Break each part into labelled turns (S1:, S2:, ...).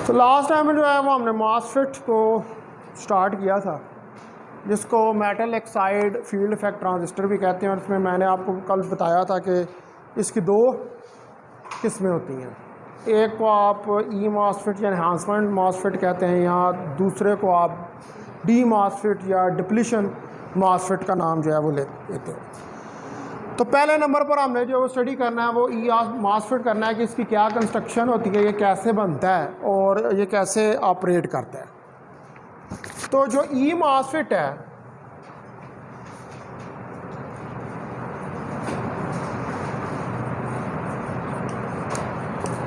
S1: तो last time में जो है वो हमने मॉसफेट को स्टार्ट किया था, जिसको metal oxide field effect transistor भी कहते हैं। और इसमें मैंने आपको कल बताया था कि इसकी दो किस्में होती हैं। एक को आप ई मॉसफेट या एनहांसमेंट मॉसफेट कहते हैं, या दूसरे को आप डी मॉसफेट या डिप्लीशन मॉसफेट का नाम जो है वो लेते हैं। तो पहले नंबर पर हमने जो स्टडी करना है वो ई मॉसफेट करना है कि इसकी क्या कंस्ट्रक्शन होती है, ये कैसे बनता है और ये कैसे ऑपरेट करता है। तो जो ई मॉसफेट है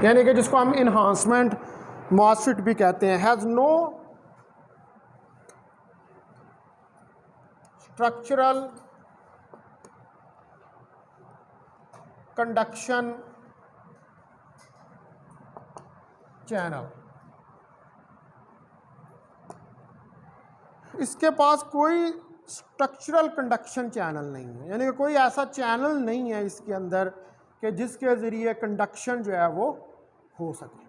S1: यानी कि जिसको हम इन्हांसमेंट मॉसफेट भी कहते हैं, has no structural conduction channel. इसके पास कोई स्ट्रक्चरल कंडक्शन चैनल नहीं है, यानी कि कोई ऐसा चैनल नहीं है इसके अंदर कि जिसके ज़रिए कंडक्शन जो है वो हो सके।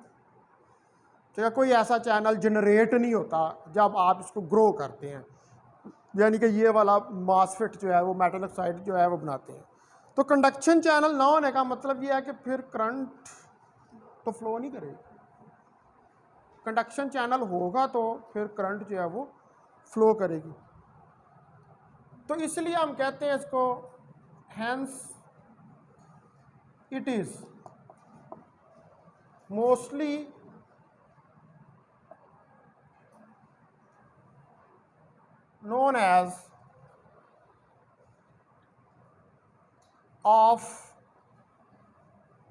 S1: ठीक है, कोई ऐसा चैनल जनरेट नहीं होता जब आप इसको ग्रो करते हैं, यानी कि ये वाला मॉसफेट जो है वो मेटल ऑक्साइड जो है वो बनाते हैं। तो कंडक्शन चैनल ना होने का मतलब ये है कि फिर करंट तो फ्लो नहीं करेगी। कंडक्शन चैनल होगा तो फिर करंट जो है वो फ्लो करेगी। तो इसलिए हम कहते हैं इसको hence it is mostly known as off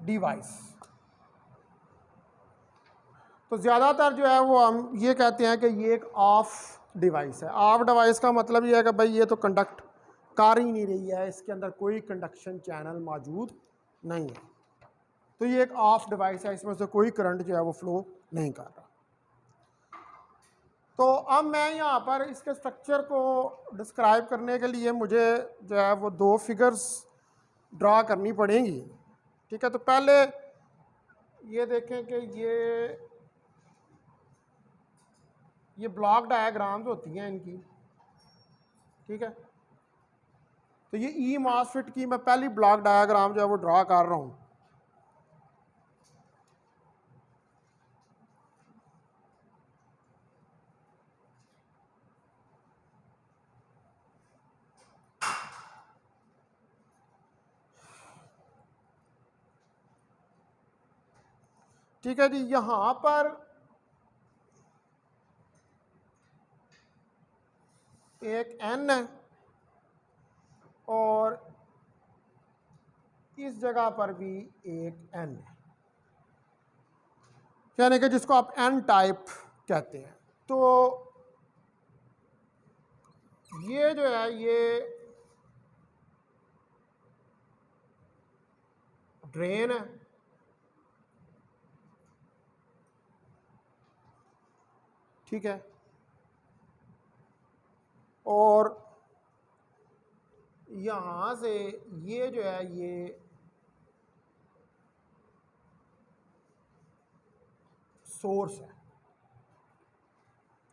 S1: device. तो ज़्यादातर जो है वो हम ये कहते हैं कि ये एक ऑफ डिवाइस है। ऑफ डिवाइस का मतलब ये है कि भाई ये तो कंडक्ट कर ही नहीं रही है, इसके अंदर कोई कंडक्शन चैनल मौजूद नहीं है, तो ये एक ऑफ डिवाइस है, इसमें से कोई करंट जो है वो फ्लो नहीं कर रहा। तो अब मैं यहाँ पर इसके स्ट्रक्चर को डिस्क्राइब करने के लिए मुझे जो है वो दो फिगर्स ड्रा करनी पड़ेंगी। ठीक है, तो पहले ये देखें कि ये ब्लॉक डायग्राम्स होती हैं इनकी। ठीक है, तो ये ई मॉसफेट की मैं पहली ब्लॉक डायग्राम जो है वो ड्रा कर रहा हूँ। ठीक है जी, यहाँ पर एक एन है और इस जगह पर भी एक एन है, यानी कि जिसको आप एन टाइप कहते हैं। तो ये जो है ये ड्रेन है, ठीक है, और यहाँ से ये जो है ये सोर्स है,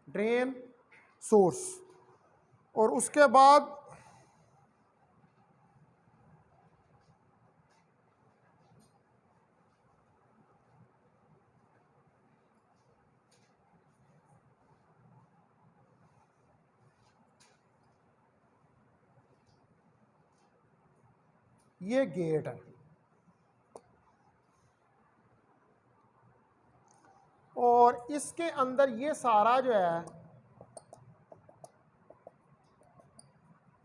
S1: ड्रेन सोर्स। और उसके बाद ये गेट है, और इसके अंदर ये सारा जो है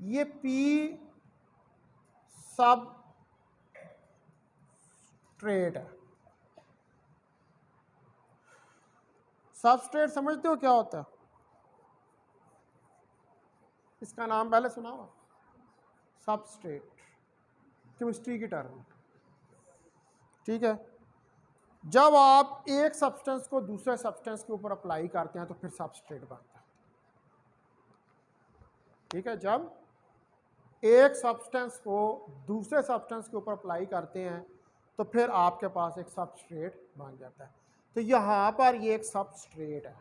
S1: ये पी सब स्ट्रेट है। सबस्ट्रेट समझते हो क्या होता है? इसका नाम पहले सुना हो? सबस्ट्रेट, केमिस्ट्री की टर्म। ठीक है, जब आप एक सब्सटेंस को दूसरे सब्सटेंस के ऊपर अप्लाई करते हैं तो फिर सबस्ट्रेट बनता है। ठीक है, जब एक सब्सटेंस को दूसरे सब्सटेंस के ऊपर अप्लाई करते हैं तो फिर आपके पास एक सबस्ट्रेट बन जाता है। तो यहाँ पर ये एक सबस्ट्रेट है,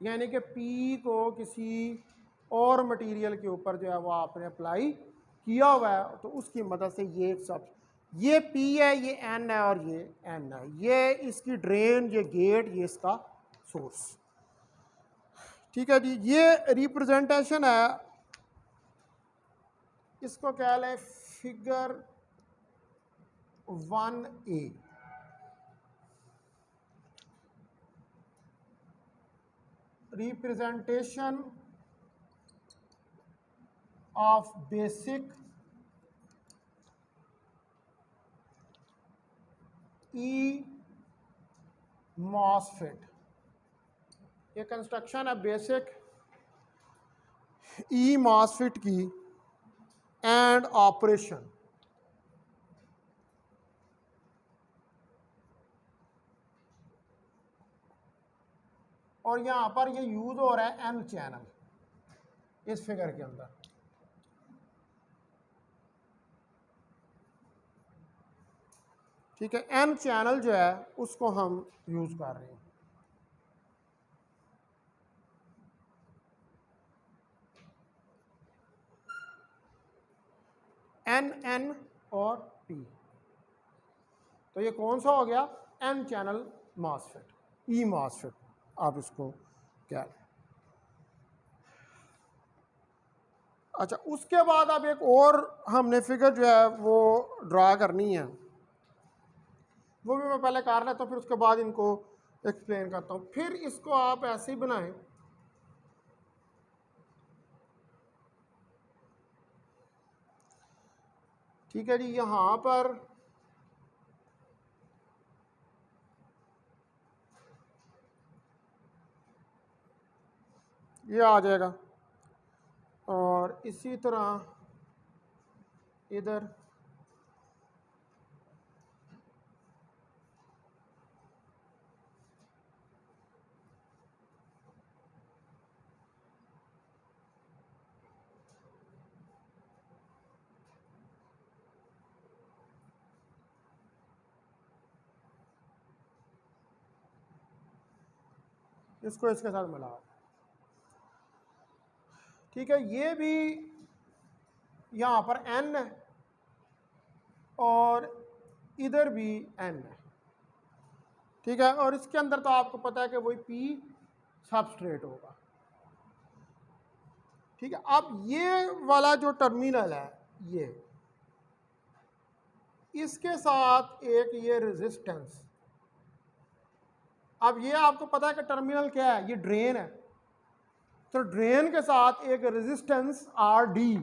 S1: यानी कि पी को किसी और मटेरियल के ऊपर जो है वो आपने अप्लाई किया हुआ है, तो उसकी मदद से ये एक सब, ये पी है, ये एन है और ये एन है, ये इसकी ड्रेन, ये गेट, ये इसका सोर्स। ठीक है जी, ये रिप्रेजेंटेशन है, इसको कह लें figure 1A। Representation of basic E MOSFET. ये कंस्ट्रक्शन है बेसिक ई मॉसफेट की एंड ऑपरेशन। और यहां पर ये यूज हो रहा है एन चैनल इस फिगर के अंदर। ठीक है, एन चैनल जो है उसको हम यूज कर रहे हैं। एन एन और पी, तो ये कौन सा हो गया, एन चैनल मॉसफेट, ई मॉसफेट आप इसको कह लें। अच्छा, उसके बाद अब एक और हमने फिगर जो है वो ड्रा करनी है, वो भी मैं पहले कर लेता हूँ, फिर उसके बाद इनको एक्सप्लेन करता हूँ। फिर इसको आप ऐसे ही बनाएं, ठीक है जी। यहाँ पर ये आ जाएगा और इसी तरह इधर इसको इसके साथ मिला। ठीक है, ये भी यहाँ पर एन है और इधर भी एन है। ठीक है, और इसके अंदर तो आपको पता है कि वही पी सबस्ट्रेट होगा। ठीक है, अब ये वाला जो टर्मिनल है, ये इसके साथ एक ये रेजिस्टेंस। अब ये आपको पता है कि टर्मिनल क्या है, ये ड्रेन है, तो ड्रेन के साथ एक रेजिस्टेंस आर डी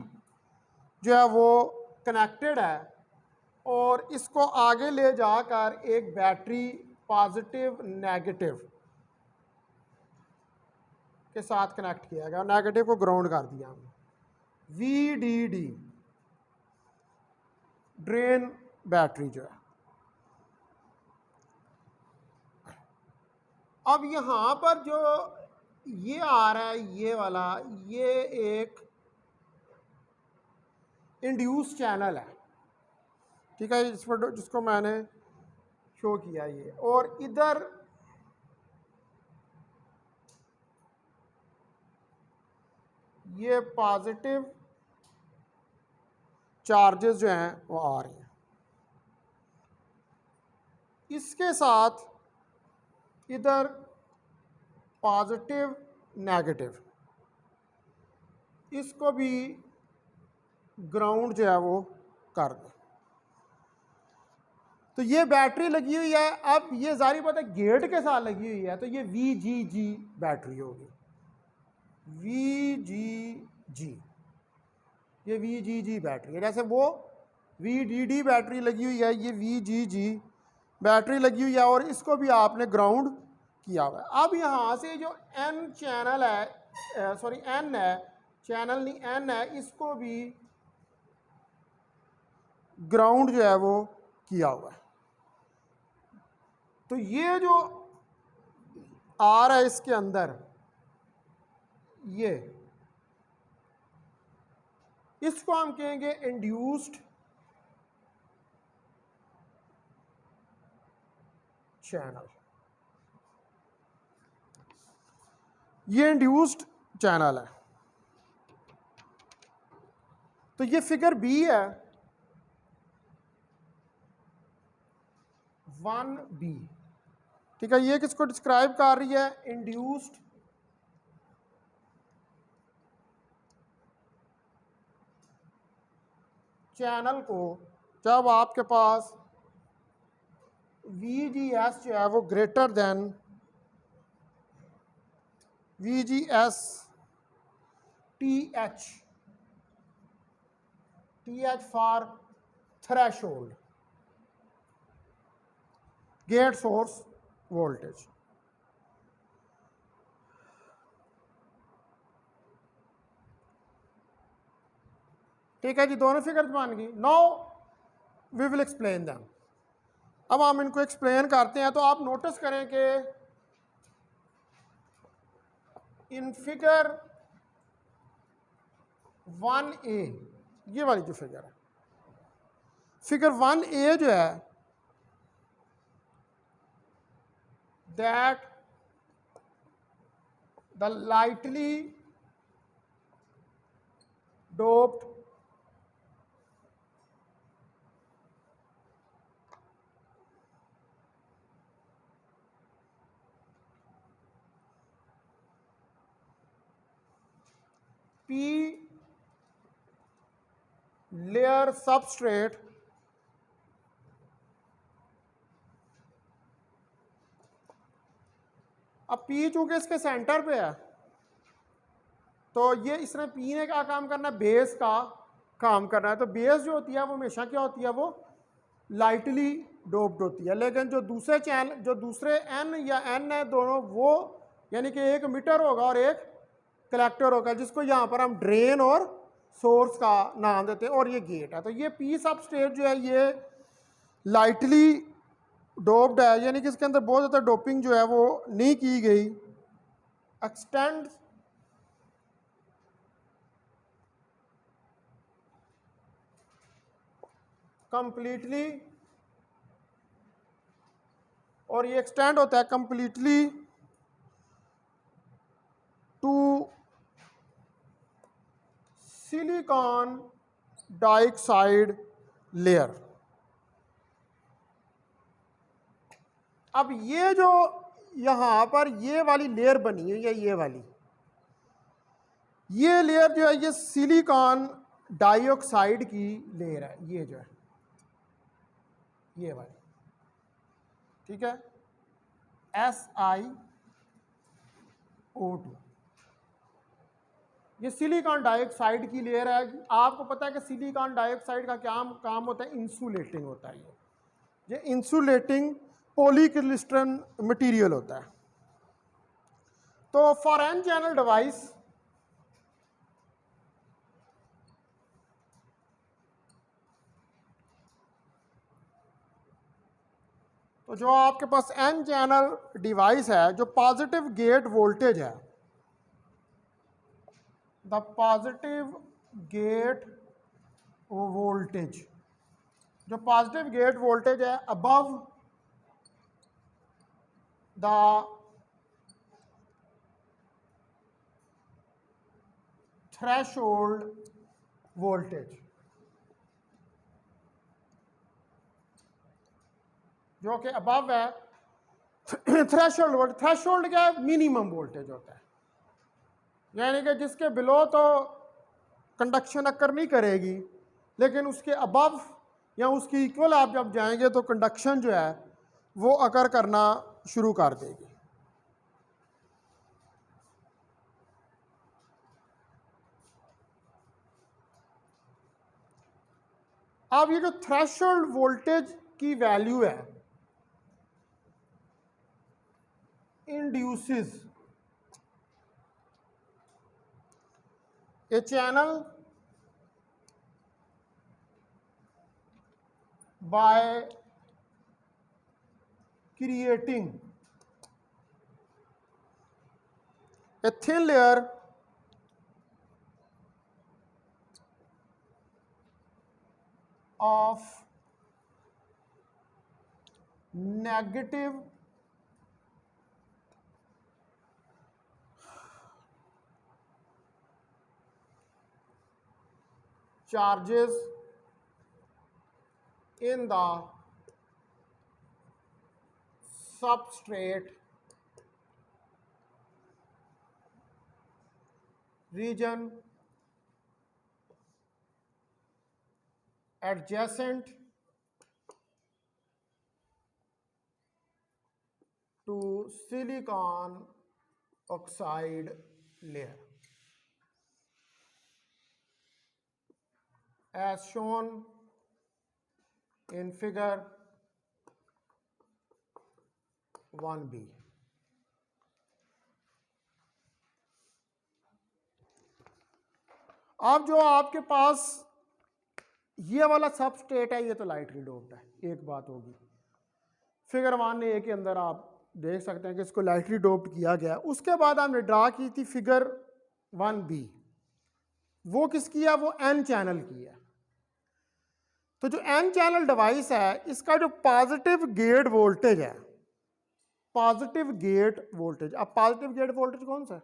S1: जो है वो कनेक्टेड है, और इसको आगे ले जाकर एक बैटरी पॉजिटिव नेगेटिव के साथ कनेक्ट किया गया, नेगेटिव को ग्राउंड कर दिया हमने। VDD ड्रेन बैटरी जो है। अब यहां पर जो ये आ रहा है, ये वाला, ये एक इंड्यूस चैनल है। ठीक है, इस पर जिसको मैंने शो किया ये, और इधर ये पॉजिटिव चार्जेस जो हैं वो आ रहे हैं। इसके साथ इधर पॉजिटिव नेगेटिव, इसको भी ग्राउंड जो है वो कर दें। तो ये बैटरी लगी हुई है। अब ये जारी बात है गेट के साथ लगी हुई है, तो ये VGG बैटरी होगी। VGG, ये VGG बैटरी है। जैसे वो VDD बैटरी लगी हुई है, ये VGG बैटरी लगी हुई है, और इसको भी आपने ग्राउंड किया हुआ है। अब यहाँ से जो N चैनल है, सॉरी N है, चैनल नहीं N है, इसको भी ग्राउंड जो है वो किया हुआ है। तो ये जो आ रहा है इसके अंदर, ये इसको हम कहेंगे इंड्यूस्ड चैनल। ये इंड्यूस्ड चैनल है। तो ये फिगर बी है 1B, ठीक है। ये किसको डिस्क्राइब कर रही है? इंड्यूस्ड चैनल को जब आपके पास VGS जो है वो greater than VGS TH for threshold gate source voltage. ठीक है जी, दोनों फिगर बन गई। Now we will explain them. अब हम इनको एक्सप्लेन करते हैं। तो आप नोटिस करें कि इन फिगर 1A, ये वाली जो फिगर है, फिगर 1A जो है, that the lightly doped P layer substrate अब P चूंकि इसके सेंटर पे है, तो ये इसने P ने क्या काम करना है? बेस का काम करना है। तो बेस जो होती है वो हमेशा क्या होती है? वो लाइटली डोप्ड होती है। लेकिन जो दूसरे चैनल, जो दूसरे N या N है दोनों, वो यानी कि एक मीटर होगा और एक कलेक्टर होगा, जिसको यहाँ पर हम ड्रेन और सोर्स का नाम देते हैं, और ये गेट है। तो ये P सबस्ट्रेट जो है ये लाइटली डोप्ड है, यानी कि इसके अंदर बहुत ज़्यादा डोपिंग जो है वो नहीं की गई। एक्सटेंड कंप्लीटली, और ये एक्सटेंड होता है completely to silicon dioxide layer. अब ये जो यहाँ पर ये वाली लेयर बनी हुई है, ये लेयर जो है ये सिलिकॉन डाइऑक्साइड की लेयर है, ये जो है ये वाली, ठीक है, SiO2। ये सिलिकॉन डाइऑक्साइड की लेयर है। आपको पता है कि सिलिकॉन डाइऑक्साइड का क्या काम होता है? इंसुलेटिंग होता है। ये इंसुलेटिंग पॉलीक्रिस्टलन मटेरियल होता है। तो फॉर एन चैनल डिवाइस, तो जो आपके पास एन चैनल डिवाइस है, जो पॉजिटिव गेट वोल्टेज है, द पॉजिटिव गेट वोल्टेज, जो पॉजिटिव गेट वोल्टेज है अबव द थ्रेशोल्ड वोल्टेज, जो कि अबव है थ्रेशोल्ड वोल्टेज। थ्रेशोल्ड क्या है? मिनिमम वोल्टेज होता है, यानी कि जिसके बिलो तो कंडक्शन अकर नहीं करेगी, लेकिन उसके अबव या उसकी इक्वल आप जब जाएंगे तो कंडक्शन जो है वो अकर करना शुरू कर देगी। अब ये जो थ्रेशोल्ड वोल्टेज की वैल्यू है, induces A channel by creating a thin layer of negative charges in the substrate region adjacent to silicon oxide layer as shown in figure 1b. अब जो आपके पास ये वाला सबस्ट्रेट है, ये तो लाइटली डोप्ड है, एक बात होगी। फिगर 1a के अंदर आप देख सकते हैं कि इसको लाइटली डोप्ड किया गया। उसके बाद हमने ड्रा की थी फिगर 1b, वो किसकी है? वो एन चैनल की है। तो जो एन चैनल डिवाइस है, इसका जो पॉजिटिव गेट वोल्टेज है, पॉजिटिव गेट वोल्टेज, अब पॉजिटिव गेट वोल्टेज कौन सा है?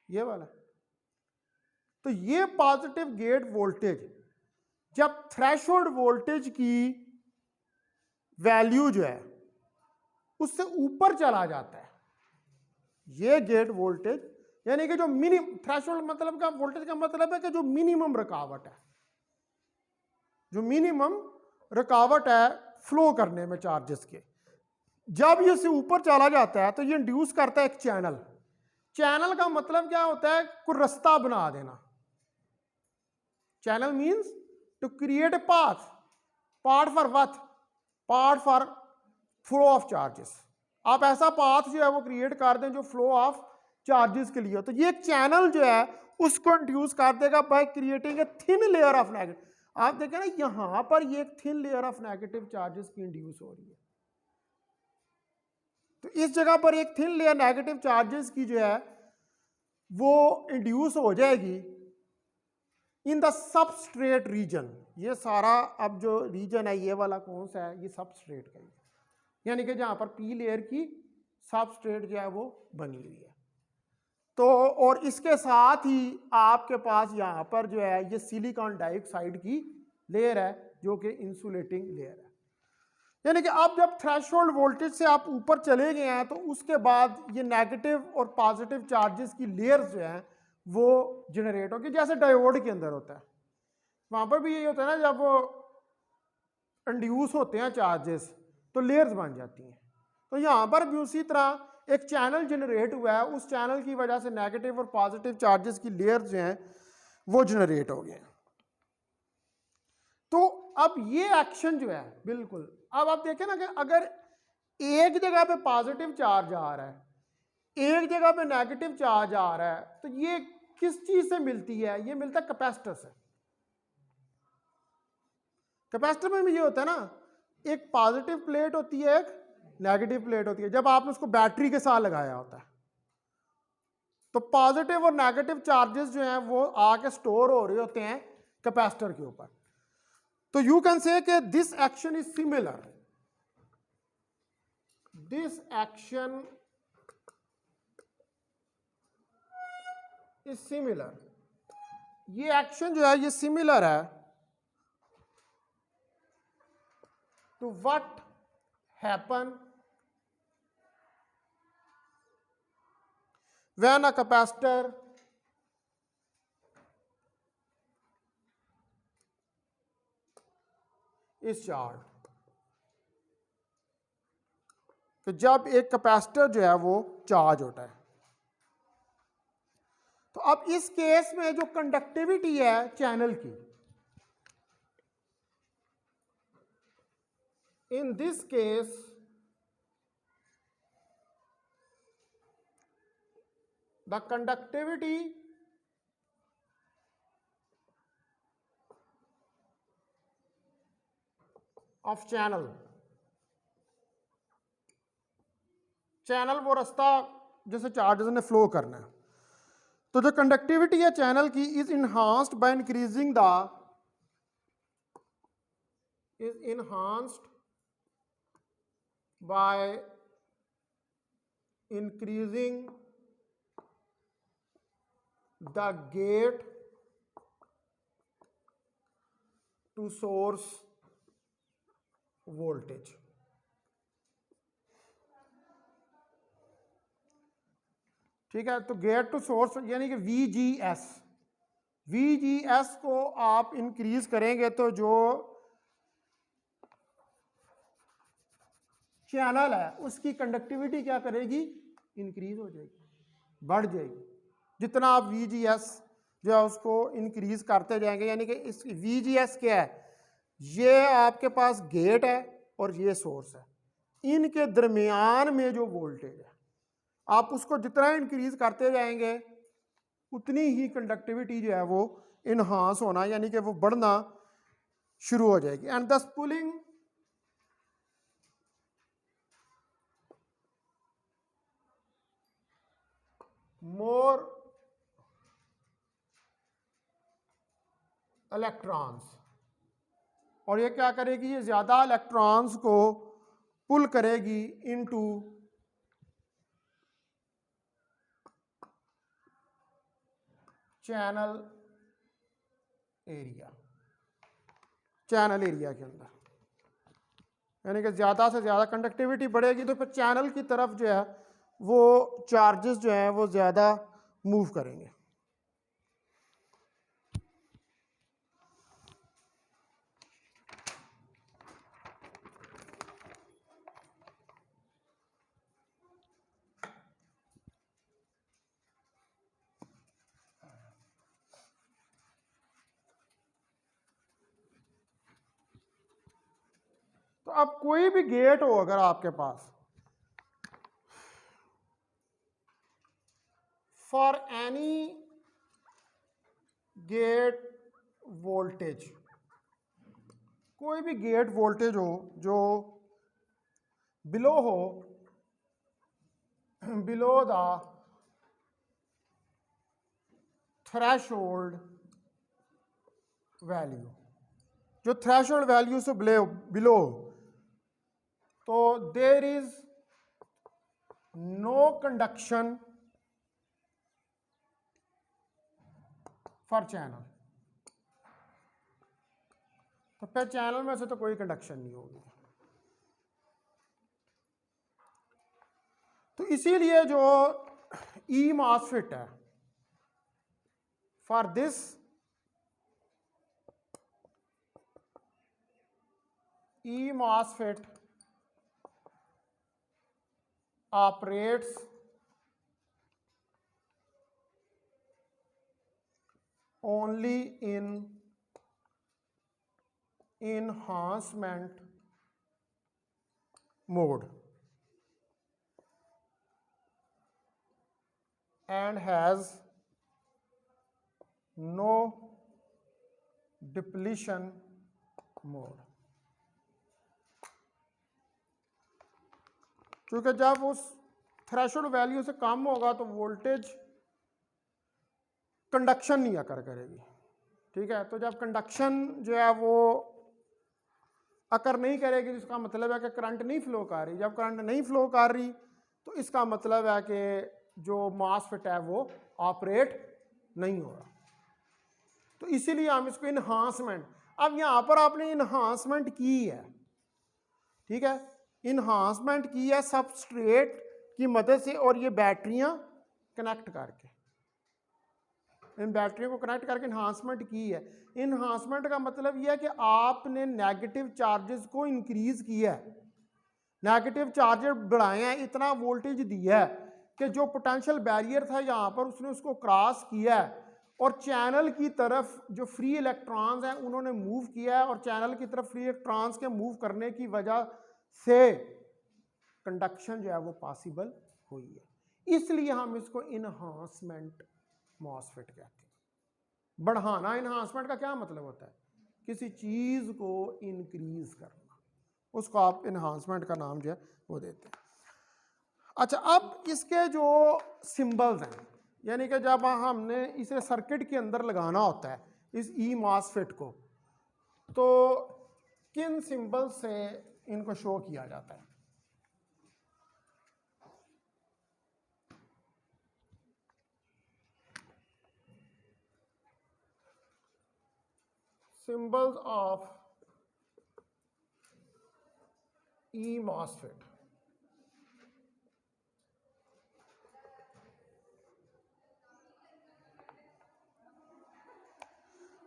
S1: ये वाला। तो ये पॉजिटिव गेट वोल्टेज जब थ्रेशोल्ड वोल्टेज की वैल्यू जो है उससे ऊपर चला जाता है, ये गेट वोल्टेज, यानी कि जो मिनिमम थ्रेशोल्ड मतलब का वोल्टेज का मतलब है कि जो मिनिमम रुकावट है, जो मिनिमम रुकावट है फ्लो करने में चार्जेस के, जब ये से ऊपर चला जाता है तो ये इंड्यूस करता है एक चैनल। चैनल का मतलब क्या होता है? कोई रास्ता बना देना। Channel means to create a path. Path for what? Path for flow of charges. आप ऐसा पाथ जो है वो क्रिएट कर दें जो फ्लो ऑफ चार्जेस के लिए हो। तो ये चैनल जो है उसको इंड्यूस कर देगा by creating a thin layer of negative. आप देखें ना, यहां पर ये एक thin layer of negative charges की इंड्यूस हो रही है। तो इस जगह पर एक थिन लेयर नेगेटिव चार्जेस की जो है वो इंड्यूस हो जाएगी इन द सबस्ट्रेट रीजन। ये सारा अब जो रीजन है ये वाला कौन सा है? ये सबस्ट्रेट का ही, यानी कि जहां पर पी लेयर की सबस्ट्रेट जो है वो बनी हुई है। तो और इसके साथ ही आपके पास यहां पर जो है ये सिलिकॉन डाइऑक्साइड की लेयर है जो कि इंसुलेटिंग लेयर है। यानी कि अब जब थ्रेशोल्ड वोल्टेज से आप ऊपर चले गए हैं तो उसके बाद ये नेगेटिव और पॉजिटिव चार्जेस की लेयर्स जो हैं वो जनरेट होगी, जैसे डायोड के अंदर होता है। वहां पर भी यही होता है ना, जब वो इंड्यूस होते हैं चार्जेस तो लेयर्स बन जाती हैं। तो यहां पर भी उसी तरह एक चैनल जनरेट हुआ है, उस चैनल की वजह से नेगेटिव और पॉजिटिव चार्जेस की लेयर्स जो हैं वो जनरेट हो गए। तो अब ये एक्शन जो है बिल्कुल, अब आप देखें ना कि अगर एक जगह पे पॉजिटिव चार्ज आ रहा है, एक जगह पे नेगेटिव चार्ज आ रहा है, तो ये किस चीज से मिलती है? ये मिलता है कैपेसिटर से। कैपेसिटर में भी ये होता है ना, एक पॉजिटिव प्लेट होती है, एक नेगेटिव प्लेट होती है। जब आपने उसको बैटरी के साथ लगाया होता है तो पॉजिटिव और नेगेटिव चार्जेस जो हैं वो आके स्टोर हो रहे होते हैं कैपेसिटर के ऊपर। तो यू कैन से कि this action is similar, this action is similar, ये एक्शन जो है ये सिमिलर है to what happen when a capacitor is charge. तो जब एक कैपेसिटर जो है वो चार्ज होता है, तो अब इस केस में जो कंडक्टिविटी है चैनल की, in this case the conductivity of channel, channel वो रास्ता जैसे चार्जेस ने फ्लो करना है, तो जो कंडक्टिविटी है चैनल की is enhanced by increasing the, is enhanced by increasing the gate to source voltage. ठीक है, तो गेट टू सोर्स यानी कि VGS, VGS को आप इंक्रीज करेंगे तो जो चैनल है उसकी कंडक्टिविटी क्या करेगी, इंक्रीज हो जाएगी, बढ़ जाएगी। जितना आप VGS जो है उसको इंक्रीज करते जाएंगे, यानी कि इस VGS क्या है, ये आपके पास गेट है और ये सोर्स है, इनके दरमियान में जो वोल्टेज है आप उसको जितना इंक्रीज करते जाएंगे उतनी ही कंडक्टिविटी जो है वो इन्हांस होना यानी कि वो बढ़ना शुरू हो जाएगी। एंड दस पुलिंग मोर इलेक्ट्रॉन्स, और ये क्या करेगी, ये ज्यादा इलेक्ट्रॉन्स को पुल करेगी into channel area, channel area के अंदर, यानी कि ज़्यादा से ज़्यादा कंडक्टिविटी बढ़ेगी तो फिर चैनल की तरफ जो है वो चार्जेस जो हैं वो ज़्यादा मूव करेंगे। तो अब कोई भी गेट हो अगर आपके पास, फॉर एनी गेट वोल्टेज, कोई भी गेट वोल्टेज हो जो बिलो हो, बिलो द थ्रेशोल्ड वैल्यू, जो थ्रेशोल्ड वैल्यू से बिलो, तो there is no conduction for channel, तो फिर चैनल में से तो कोई कंडक्शन नहीं होगी। तो इसीलिए जो ई मॉसफेट है, for this E MOSFET operates only in enhancement mode and has no depletion mode, क्योंकि जब उस थ्रेशोल्ड वैल्यू से कम होगा तो वोल्टेज कंडक्शन नहीं अकर करेगी। ठीक है, तो जब कंडक्शन जो है वो अकर नहीं करेगी तो इसका मतलब है कि करंट नहीं फ्लो कर रही, जब करंट नहीं फ्लो कर रही तो इसका मतलब है कि जो मॉसफेट है वो ऑपरेट नहीं हो रहा। तो इसीलिए हम इसको इन्हांसमेंट, अब यहाँ पर आपने इन्हांसमेंट की है, ठीक है, इन्हांसमेंट की है सबस्ट्रेट की मदद से, और ये बैटरियां कनेक्ट करके, इन बैटरियों को कनेक्ट करके इन्हांसमेंट की है। इन्हांसमेंट का मतलब यह है कि आपने नेगेटिव चार्जेस को इंक्रीज किया है, नेगेटिव चार्जेस बढ़ाए हैं, इतना वोल्टेज दिया है कि जो पोटेंशियल बैरियर था यहाँ पर उसने उसको क्रॉस किया है, और चैनल की तरफ जो फ्री इलेक्ट्रॉन्स हैं उन्होंने मूव किया है, और चैनल की तरफ फ्री इलेक्ट्रॉन्स के मूव करने की वजह से कंडक्शन जो है वो पॉसिबल हुई है। इसलिए हम इसको इन्हांसमेंट मॉसफेट कहते हैं। बढ़ाना, इन्हांसमेंट का क्या मतलब होता है, किसी चीज को इंक्रीज करना, उसको आप इन्हांसमेंट का नाम जो है वो देते हैं। अच्छा, अब इसके जो सिंबल्स हैं, यानी कि जब हमने इसे सर्किट के अंदर लगाना होता है इस ई मॉसफेट को, तो किन सिंबल से इनको शो किया जाता है। symbols of E MOSFET.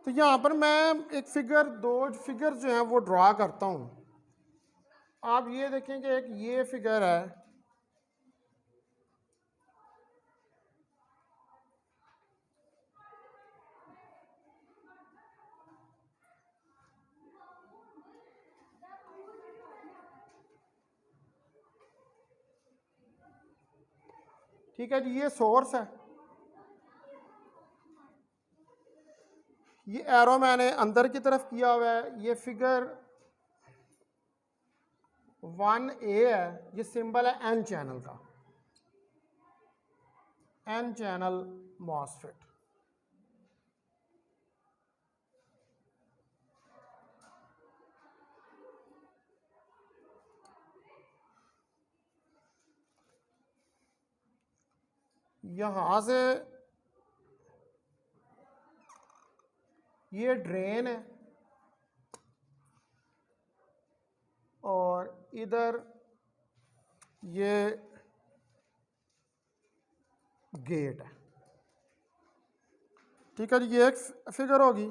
S1: तो यहाँ पर मैं एक दो फिगर जो हैं वो ड्रा करता हूँ। आप ये देखें कि एक ये फिगर है, ठीक है जी, ये सोर्स है, ये एरो मैंने अंदर की तरफ किया हुआ है। ये फिगर 1A है, ये सिंबल है एन चैनल का, एन चैनल मॉसफेट। यहां से ये ड्रेन है और इधर ये गेट है, ठीक है जी, ये एक फिगर होगी।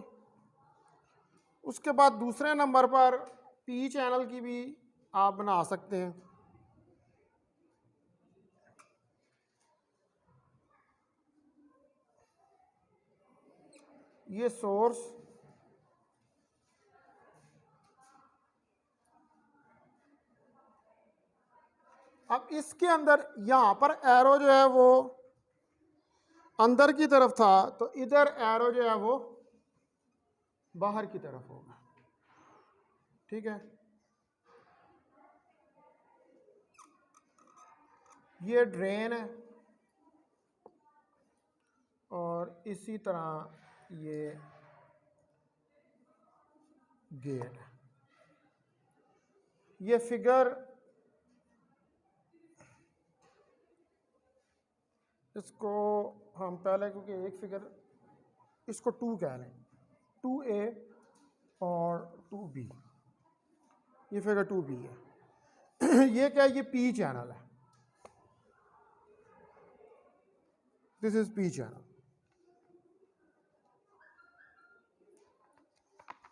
S1: उसके बाद दूसरे नंबर पर पी चैनल की भी आप बना सकते हैं। ये सोर्स, अब इसके अंदर यहां पर एरो जो है वो अंदर की तरफ था, तो इधर एरो जो है वो बाहर की तरफ होगा, ठीक है। ये ड्रेन है और इसी तरह ये गेट है। ये फिगर, इसको हम पहले, क्योंकि एक फिगर, इसको 2 कह लें, 2A और 2B, ये फिगर 2B है। ये क्या है, ये पी चैनल है, दिस इज पी चैनल।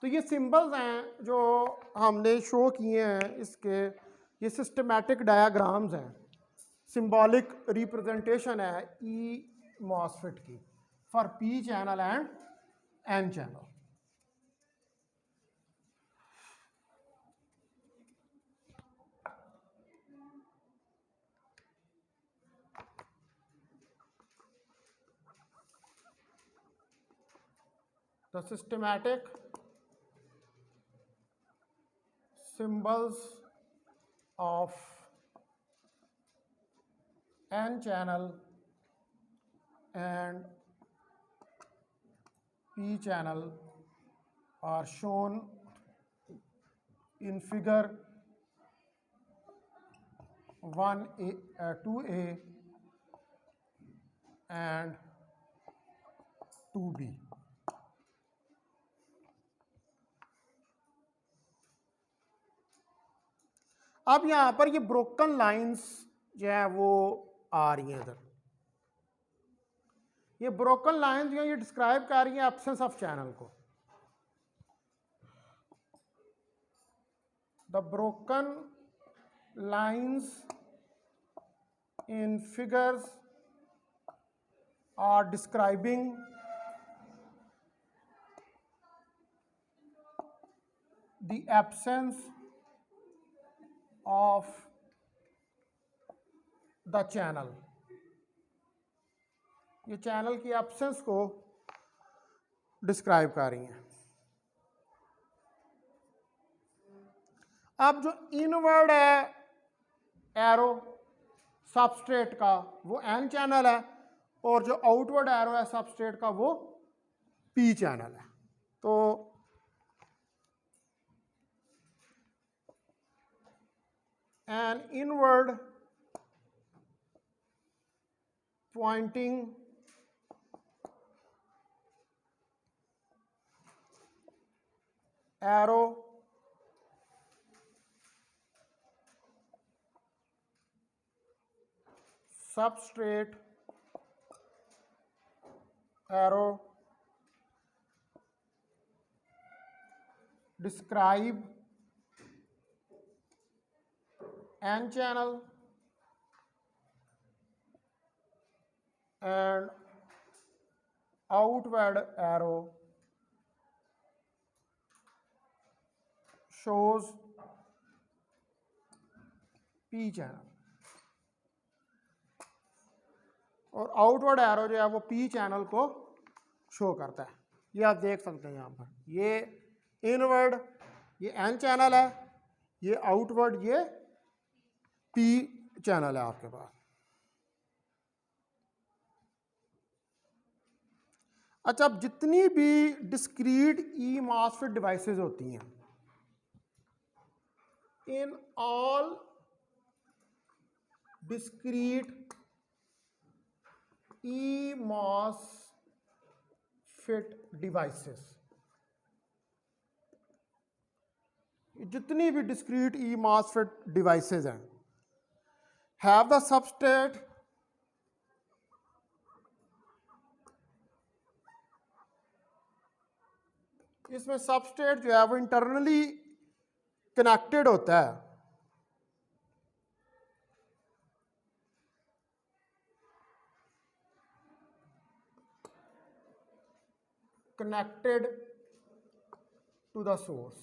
S1: तो ये सिंबल्स हैं जो हमने शो किए हैं, इसके ये सिस्टमैटिक डायाग्राम्स हैं, सिंबॉलिक रिप्रेजेंटेशन है ई मॉसफेट की for P channel and N channel. The systematic symbols of N channel and P channel are shown in figure 1A, 2A and 2B. अब यहां पर ये ब्रोकन लाइंस जो है वो आ रही हैं इधर, ये ब्रोकन लाइंस जो ये डिस्क्राइब कर रही हैं एब्सेंस ऑफ चैनल को। The broken lines in figures are describing the absence of the channel, ये चैनल की एब्सेंस को डिस्क्राइब कर रही हैं। अब जो इनवर्ड है एरो सबस्ट्रेट का वो एन चैनल है, और जो आउटवर्ड एरो है सबस्ट्रेट का वो पी चैनल है। तो an inward pointing arrow substrate arrow describe n channel and outward arrow shows p channel और आउटवर्ड एरो जो है वो पी चैनल को शो करता है। ये आप देख सकते हैं यहाँ पर, ये इनवर्ड ये एन चैनल है, ये आउटवर्ड ये पी चैनल है आपके पास। अच्छा, अब जितनी भी डिस्क्रीट ई मॉसफेट डिवाइसेस होती हैं, in all discrete E MOSFET devices, जितनी भी डिस्क्रीट ई मॉसफेट डिवाइसेस हैं, हैव द सबस्ट्रेट इसमें सबस्ट्रेट जो है वो इंटरनली कनेक्टेड होता है connected to the source।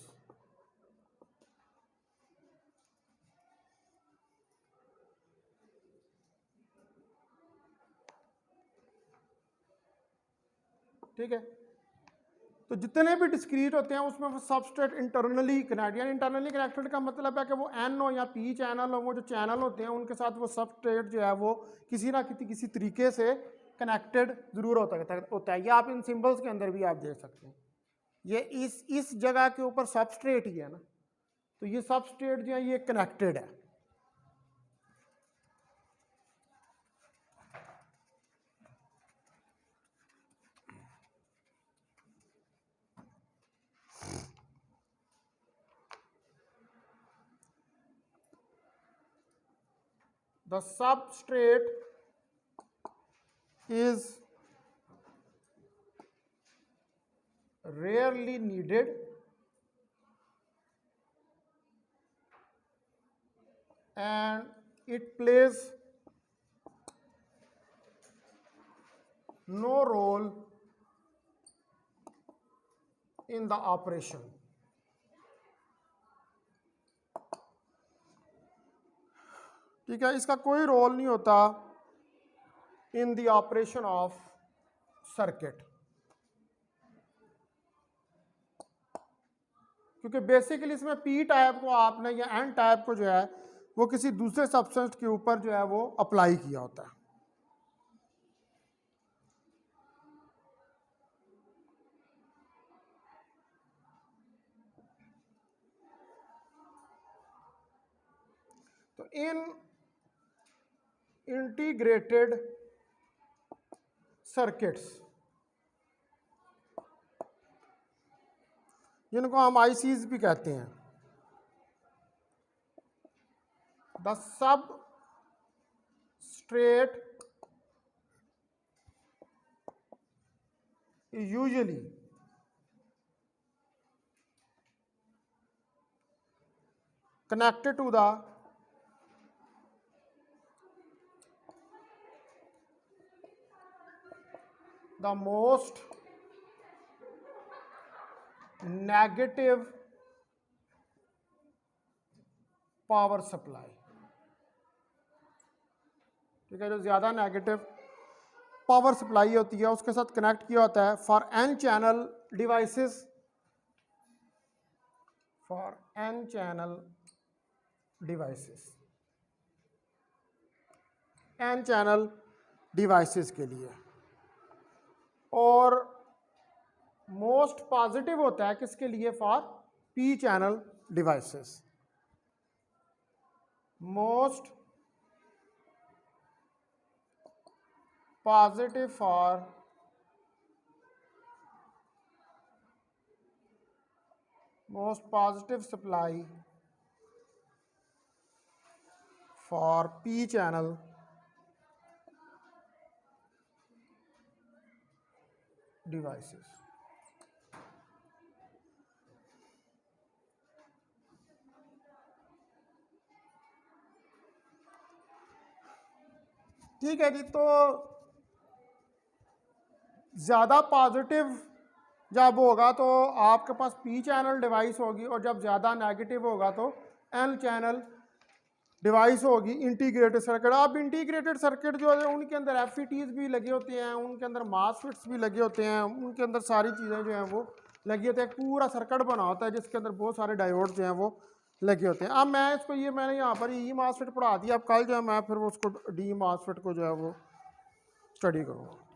S1: ठीक है, तो जितने भी डिस्क्रीट होते हैं उसमें वो सबस्ट्रेट इंटरनली कनेक्ट, यानी इंटरनली कनेक्टेड का मतलब है कि वो एन हो या पी चैनल हो, वो जो चैनल होते हैं उनके साथ वो सबस्ट्रेट जो है वो किसी ना किसी तरीके से कनेक्टेड जरूर होता है। ये आप इन सिंबल्स के अंदर भी आप देख सकते हैं, ये इस जगह के ऊपर सबस्ट्रेट ही है ना, तो ये सबस्ट्रेट जो है ये कनेक्टेड है। The substrate is rarely needed and it plays no role in the operation। ठीक है, इसका कोई रोल नहीं होता in the operation of circuit, क्योंकि बेसिकली इसमें पी टाइप को आपने या एन टाइप को जो है वो किसी दूसरे सब्सटेंस के ऊपर जो है वो अप्लाई किया होता है। तो इन इंटीग्रेटेड सर्किट्स, जिनको हम आईसीज भी कहते हैं, the substrate usually connected to the most negative power supply. ठीक है, जो ज़्यादा नेगेटिव पावर सप्लाई होती है उसके साथ कनेक्ट किया होता है for N channel devices, for N channel devices, N channel devices के लिए। और मोस्ट पॉजिटिव होता है किसके लिए? For P channel devices. Most positive for most positive supply for P channel devices. ठीक है जी, तो ज़्यादा पॉजिटिव जब होगा तो आपके पास पी चैनल डिवाइस होगी, और जब ज़्यादा नेगेटिव होगा तो एन चैनल डिवाइस होगी इंटीग्रेटेड सर्किट। अब इंटीग्रेटेड सर्किट जो है उनके अंदर एफईटीज भी लगे होते हैं, उनके अंदर मॉसफेट्स भी लगे होते हैं, उनके अंदर सारी चीज़ें जो हैं वो लगी होती हैं। पूरा सर्किट बना होता है जिसके अंदर बहुत सारे डायोड जो हैं वो लगे होते हैं। अब मैं इसको मैंने यहाँ पर ई मॉसफेट पढ़ा दिया। अब कल जो है मैं फिर उसको डी मॉसफेट को जो है वो स्टडी करूँगा।